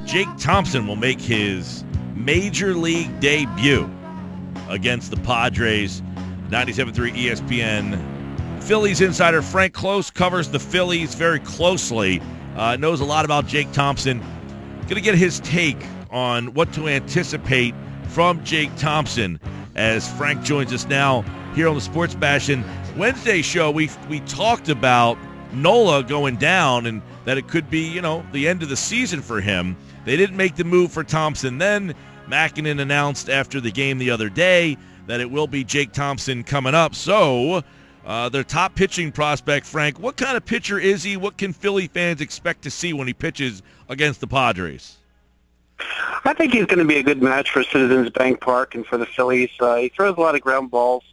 Jake Thompson will make his major league debut against the Padres. 97.3 ESPN. Phillies insider Frank Klose covers the Phillies very closely. Knows a lot about Jake Thompson. Going to get his take on what to anticipate from Jake Thompson as Frank joins us now here on the Sports Bastion Wednesday show. We talked about Nola going down and that it could be, the end of the season for him. They didn't make the move for Thompson then. Makinen announced after the game the other day that it will be Jake Thompson coming up. So their top pitching prospect, Frank, what kind of pitcher is he? What can Philly fans expect to see when he pitches against the Padres? I think he's going to be a good match for Citizens Bank Park and for the Phillies. He throws a lot of ground balls,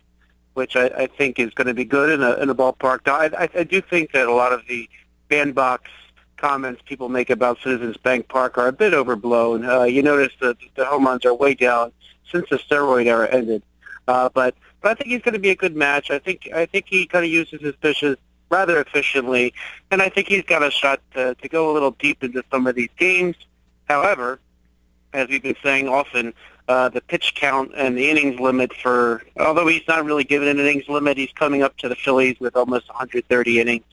which I think is going to be good in a ballpark. Now, I do think that a lot of the bandbox comments people make about Citizens Bank Park are a bit overblown. You notice that the home runs are way down since the steroid era ended. But I think he's going to be a good match. I think he kind of uses his pitches rather efficiently, and I think he's got a shot to go a little deep into some of these games. However, as we've been saying often, the pitch count and the innings limit although he's not really given an innings limit, he's coming up to the Phillies with almost 130 innings.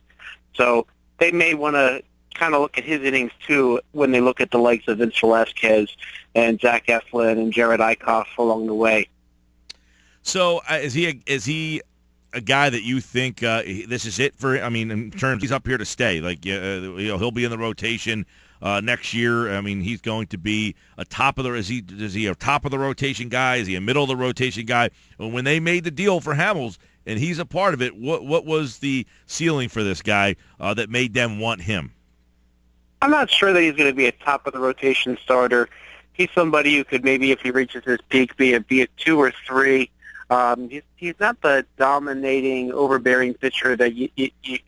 So they may want to kind of look at his innings too when they look at the likes of Vince Velasquez and Zach Eflin and Jared Eichhoff along the way. So is he a guy that you think this is it for? I mean, in terms he's up here to stay. Like he'll be in the rotation next year. I mean, he's going to be a top of the. Is he a top of the rotation guy? Is he a middle of the rotation guy? When they made the deal for Hamels and he's a part of it, what was the ceiling for this guy that made them want him? I'm not sure that he's going to be a top of the rotation starter. He's somebody who could maybe, if he reaches his peak, be a 2 or 3. He's not the dominating, overbearing pitcher that you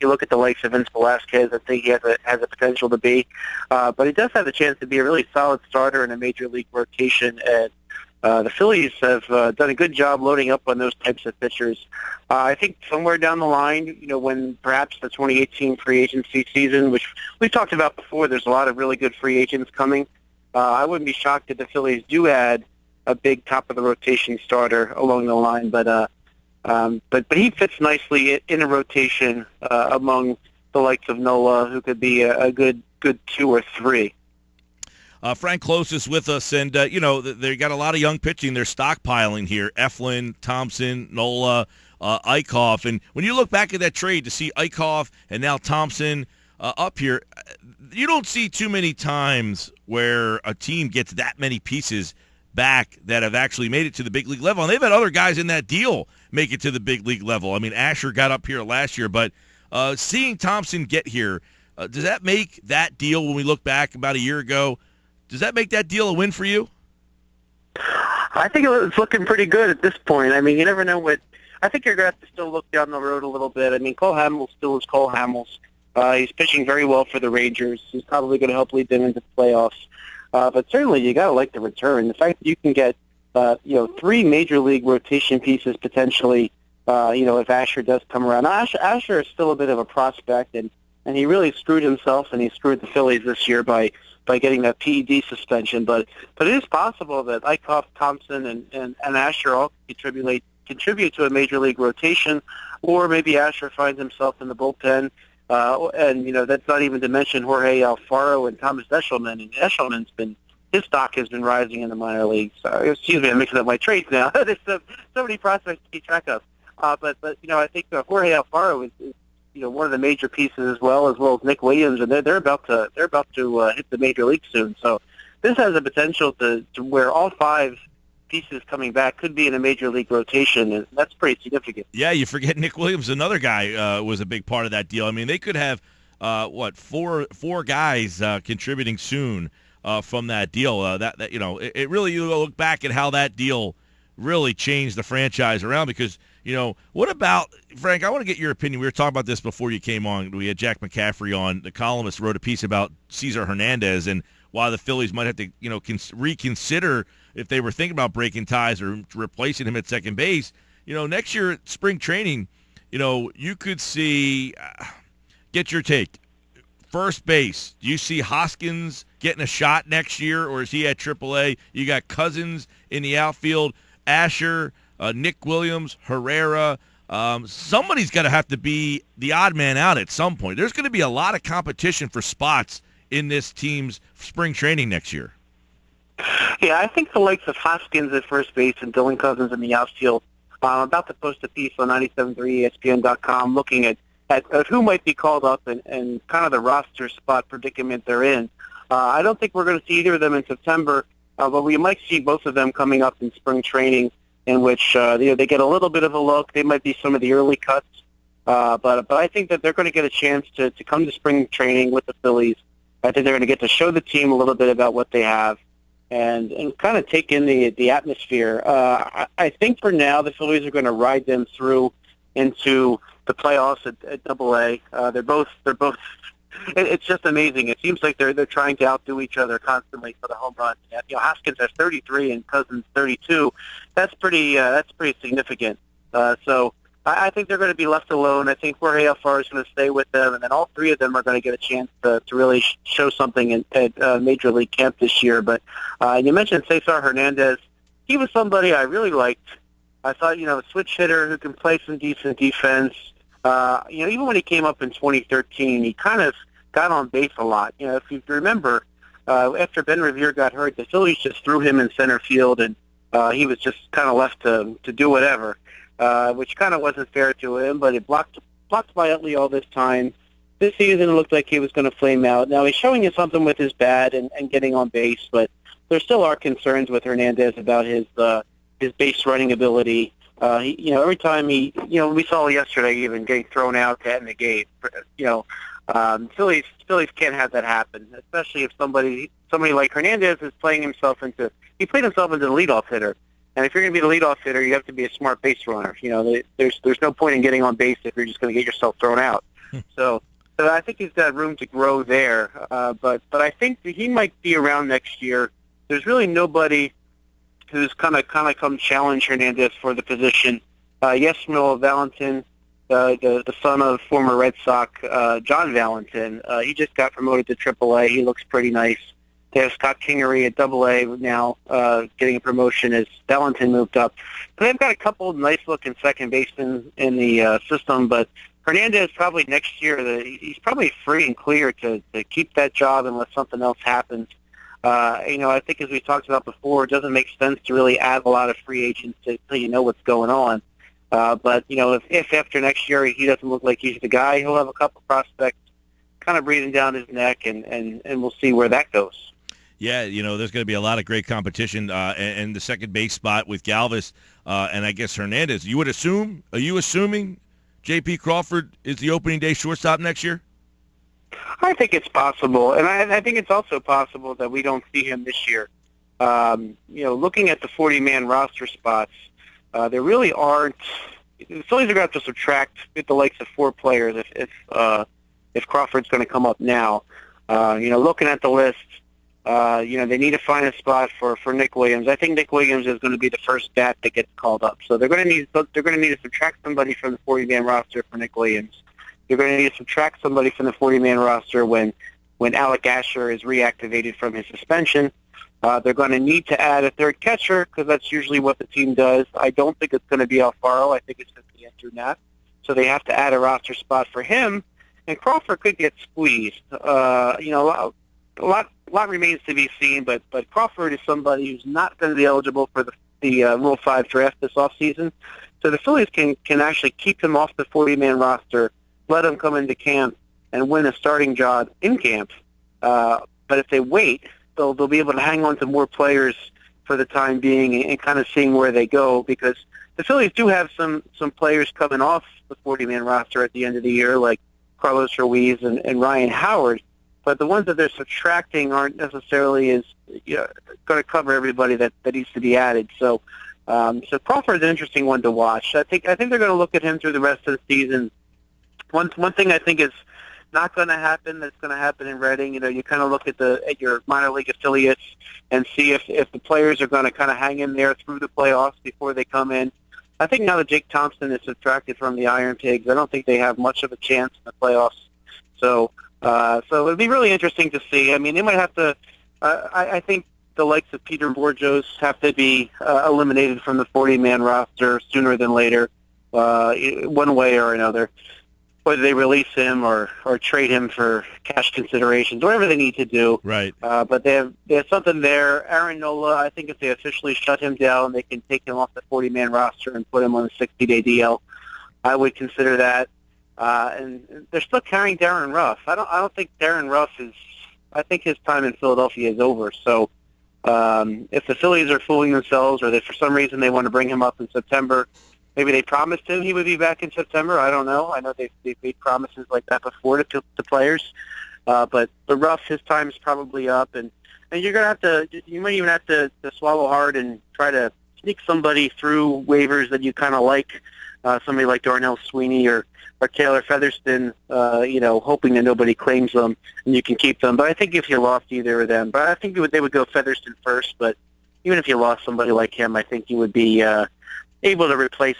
look at the likes of Vince Velasquez. I think he has a potential to be, but he does have the chance to be a really solid starter in a major league rotation. And the Phillies have done a good job loading up on those types of pitchers. I think somewhere down the line, when perhaps the 2018 free agency season, which we've talked about before, there's a lot of really good free agents coming. I wouldn't be shocked if the Phillies do add a big top of the rotation starter along the line, but he fits nicely in a rotation among the likes of Nola, who could be a good 2 or 3. Frank Klose is with us, and they got a lot of young pitching. They're stockpiling here: Eflin, Thompson, Nola, Eichhoff. And when you look back at that trade to see Eichhoff and now Thompson up here, you don't see too many times where a team gets that many pieces back that have actually made it to the big league level. And they've had other guys in that deal make it to the big league level. I mean, Asher got up here last year, but seeing Thompson get here, does that make that deal, when we look back about a year ago, does that make that deal a win for you? I think it's looking pretty good at this point. I mean, you never know I think you're going to have to still look down the road a little bit. I mean, Cole Hamels still is Cole Hamels. He's pitching very well for the Rangers. He's probably going to help lead them into the playoffs. But certainly you got to like the return. The fact that you can get, 3 major league rotation pieces potentially, if Asher does come around. Asher is still a bit of a prospect, and he really screwed himself, and he screwed the Phillies this year by getting that PED suspension. But it is possible that Eichhoff, Thompson, and Asher all contribute to a major league rotation, or maybe Asher finds himself in the bullpen. And that's not even to mention Jorge Alfaro and Thomas Eshelman. And his stock has been rising in the minor leagues. Excuse me, I'm mixing up my trades now. There's so many prospects to keep track of. But I think Jorge Alfaro is one of the major pieces as well as Nick Williams, and they're about to hit the major league soon. So this has the potential to where all 5 pieces coming back could be in a major league rotation, and that's pretty significant. Yeah, you forget Nick Williams, another guy, was a big part of that deal. I mean, they could have four guys contributing soon from that deal. It really, you look back at how that deal really changed the franchise around, because what about, Frank, I want to get your opinion. We were talking about this before you came on. We had Jack McCaffrey on. The columnist wrote a piece about Cesar Hernandez and why the Phillies might have to reconsider if they were thinking about breaking ties or replacing him at second base. Next year spring training, you could see, get your take. first base, do you see Hoskins getting a shot next year, or is he at AAA? You got Cousins in the outfield, Asher, Nick Williams, Herrera. Somebody's got to have to be the odd man out at some point. There's going to be a lot of competition for spots in this team's spring training next year. Yeah, I think the likes of Hoskins at first base and Dylan Cousins in the outfield. I'm about to post a piece on 97.3 ESPN.com looking at who might be called up and kind of the roster spot predicament they're in. I don't think we're going to see either of them in September, but we might see both of them coming up in spring training, in which they get a little bit of a look. They might be some of the early cuts, but I think that they're going to get a chance to come to spring training with the Phillies. I think they're going to get to show the team a little bit about what they have and kind of take in the atmosphere. I think for now the Phillies are going to ride them through into the playoffs at AA. They're both. It's just amazing. It seems like they're trying to outdo each other constantly for the home run. Hoskins has 33 and Cousins 32. That's pretty significant. So I think they're going to be left alone. I think Jorge Alfaro is going to stay with them, and then all three of them are going to get a chance to really show something at Major League Camp this year. But you mentioned Cesar Hernandez. He was somebody I really liked. I thought, a switch hitter who can play some decent defense. Even when he came up in 2013, he kind of got on base a lot. If you remember, after Ben Revere got hurt, the Phillies just threw him in center field, and he was just kind of left to do whatever, which kind of wasn't fair to him, but it blocked by Utley all this time. This season it looked like he was going to flame out. Now he's showing you something with his bat and getting on base, but there still are concerns with Hernandez about his base running ability. Every time we saw yesterday even getting thrown out to end the game. Phillies can't have that happen, especially if somebody like Hernandez is playing himself into. He played himself into the leadoff hitter, and if you're going to be the leadoff hitter, you have to be a smart base runner. There's no point in getting on base if you're just going to get yourself thrown out. So I think he's got room to grow there, but I think that he might be around next year. There's really nobody who's kind of come challenge Hernandez for the position. Yasmil Valentin, the son of former Red Sox John Valentin, he just got promoted to AAA. He looks pretty nice. They have Scott Kingery at AA now, getting a promotion as Valentin moved up. So they've got a couple of nice-looking second basemen in the system, but Hernandez probably next year, he's probably free and clear to keep that job unless something else happens. I think as we talked about before, it doesn't make sense to really add a lot of free agents until you know what's going on. But if after next year he doesn't look like he's the guy, he'll have a couple prospects kind of breathing down his neck, and we'll see where that goes. Yeah, there's going to be a lot of great competition in the second base spot with Galvis and I guess Hernandez. Are you assuming J.P. Crawford is the opening day shortstop next year? I think it's possible, and I think it's also possible that we don't see him this year. Looking at the 40-man roster spots, there really aren't. The Phillies are going to have to subtract the likes of 4 players if Crawford's going to come up now. Looking at the list, they need to find a spot for Nick Williams. I think Nick Williams is going to be the first bat that gets called up, so they're going to need to subtract somebody from the 40-man roster for Nick Williams. You're going to need to subtract somebody from the 40-man roster when Alec Asher is reactivated from his suspension. They're going to need to add a third catcher because that's usually what the team does. I don't think it's going to be Alfaro. I think it's going to be Andrew Knapp. So they have to add a roster spot for him, and Crawford could get squeezed. A lot remains to be seen, but Crawford is somebody who's not going to be eligible for the Rule 5 draft this offseason. So the Phillies can actually keep him off the 40-man roster, let him come into camp and win a starting job in camp. But if they wait, they'll be able to hang on to more players for the time being and kind of seeing where they go, because the Phillies do have some players coming off the 40-man roster at the end of the year, like Carlos Ruiz and Ryan Howard. But the ones that they're subtracting aren't necessarily going to cover everybody that needs to be added. So Crawford's an interesting one to watch. I think they're going to look at him through the rest of the season. One thing I think is not going to happen that's going to happen in Reading. You kind of look at your minor league affiliates and see if the players are going to kind of hang in there through the playoffs before they come in. I think now that Jake Thompson is subtracted from the Iron Pigs, I don't think they have much of a chance in the playoffs. So So it'd be really interesting to see. I mean, they might have to. I think the likes of Peter Bourjos have to be eliminated from the 40-man roster sooner than later, one way or another. Whether they release him or trade him for cash considerations, whatever they need to do. Right. But they have something there. Aaron Nola, I think if they officially shut him down, they can take him off the 40-man roster and put him on a 60-day DL. I would consider that. And they're still carrying Darren Ruff. I don't think Darren Ruff is. I think his time in Philadelphia is over. So if the Phillies are fooling themselves, or for some reason they want to bring him up in September, maybe they promised him he would be back in September. I don't know. I know they've made promises like that before to players. But Ruff, his time is probably up, and you're gonna have to. You might even have to swallow hard and try to sneak somebody through waivers that you kind of like. Somebody like Darnell Sweeney or Taylor Featherston, hoping that nobody claims them and you can keep them. But I think if you lost either of them, but I think they would go Featherston first. But even if you lost somebody like him, I think you would be able to replace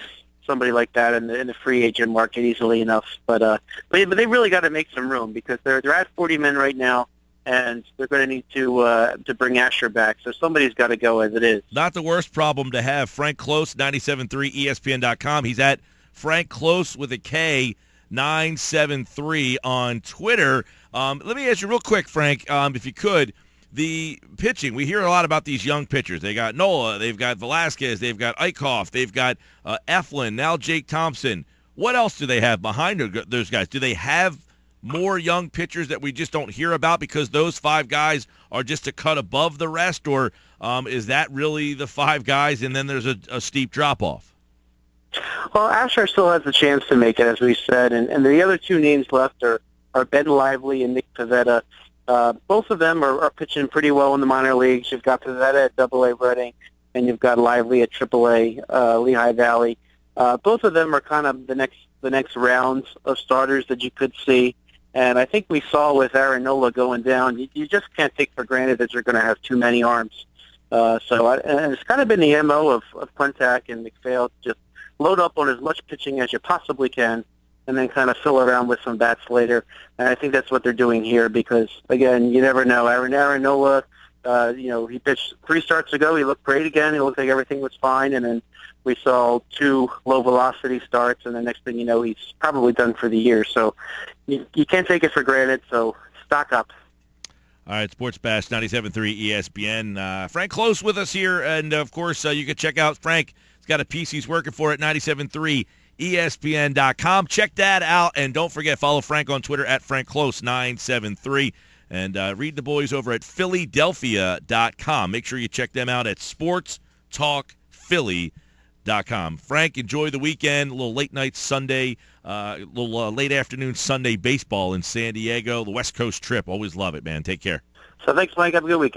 somebody like that in the free agent market easily enough. But they really got to make some room because they're at 40 men right now, and they're going to need to bring Asher back. So somebody's got to go as it is. Not the worst problem to have. Frank Klose, 97.3 ESPN.com. He's at Frank Klose with a K, 973 on Twitter. Let me ask you real quick, Frank, if you could. The pitching, we hear a lot about these young pitchers. They got Nola, they've got Velasquez, they've got Eichhoff, they've got Eflin, now Jake Thompson. What else do they have behind those guys? Do they have more young pitchers that we just don't hear about because those five guys are just a cut above the rest, or is that really the five guys and then there's a steep drop-off? Well, Asher still has a chance to make it, as we said, and the other two names left are Ben Lively and Nick Pivetta. Both of them are pitching pretty well in the minor leagues. You've got Pivetta at AA Reading, and you've got Lively at AAA Lehigh Valley. Both of them are kind of the next rounds of starters that you could see. And I think we saw with Aaron Nola going down, you just can't take for granted that you're going to have too many arms. And it's kind of been the MO of Klentak and McPhail, just load up on as much pitching as you possibly can, and then kind of fill around with some bats later. And I think that's what they're doing here because, again, you never know. Aaron Nola, he pitched 3 starts ago. He looked great again. He looked like everything was fine. And then we saw 2 low-velocity starts, and the next thing you know, he's probably done for the year. So you can't take it for granted, so stock up. All right, Sports Bash 97.3 ESPN. Frank Klose with us here, and, of course, you can check out Frank. He's got a piece he's working for at 97.3 ESPN.com. Check that out, and don't forget, follow Frank on Twitter at Frank Klose 973, and read the boys over at Philadelphia.com. Make sure you check them out at SportsTalkPhilly.com. Frank, enjoy the weekend. A little late night Sunday, little late afternoon Sunday baseball in San Diego. The West Coast trip. Always love it, man. Take care. So thanks, Mike. Have a good weekend.